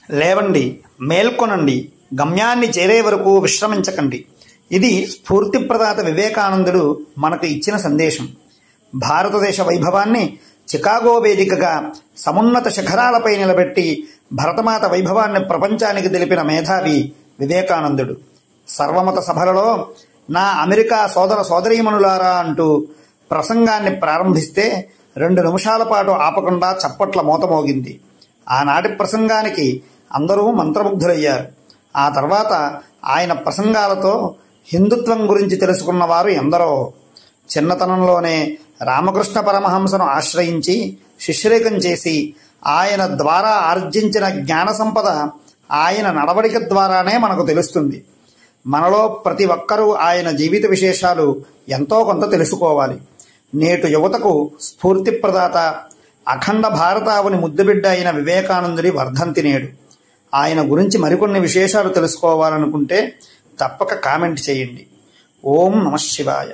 లేవండి, మేల్కొనండి, గమ్యాన్ని చేరే వరకు విశ్రమించకండి. ఇది స్ఫూర్తిప్రదాత వివేకానందుడు మనకు ఇచ్చిన సందేశం. భారతదేశ వైభవాన్ని చికాగో వేదికగా సమున్నత శిఖరాలపై నిలబెట్టి భరతమాత వైభవాన్ని ప్రపంచానికి తెలిపిన మేధావి వివేకానందుడు. సర్వమత సభలలో నా అమెరికా సోదర సోదరీమణులారా అంటూ ప్రసంగాన్ని ప్రారంభిస్తే 2 నిమిషాల పాటు ఆపకుండా చప్పట్ల మోతమోగింది. ఆనాటి ప్రసంగానికి అందరూ మంత్రముగ్ధులయ్యారు. ఆ తర్వాత ఆయన ప్రసంగాలతో హిందుత్వం గురించి తెలుసుకున్న వారు ఎందరో. చిన్నతనంలోనే రామకృష్ణ పరమహంసను ఆశ్రయించి శిష్యరేకం చేసి ఆయన ద్వారా ఆర్జించిన జ్ఞాన సంపద ఆయన నడవడిక ద్వారానే మనకు తెలుస్తుంది. మనలో ప్రతి ఒక్కరూ ఆయన జీవిత విశేషాలు ఎంతో కొంత తెలుసుకోవాలి. నేటి యువతకు స్ఫూర్తిప్రదాత అఖండ భారతావని ముద్దుబిడ్డ అయిన వివేకానందుడి వర్ధంతి నేడు. ఆయన గురించి మరికొన్ని విశేషాలు తెలుసుకోవాలనుకుంటే తప్పక కామెంట్ చేయండి. ఓం నమః శివాయ.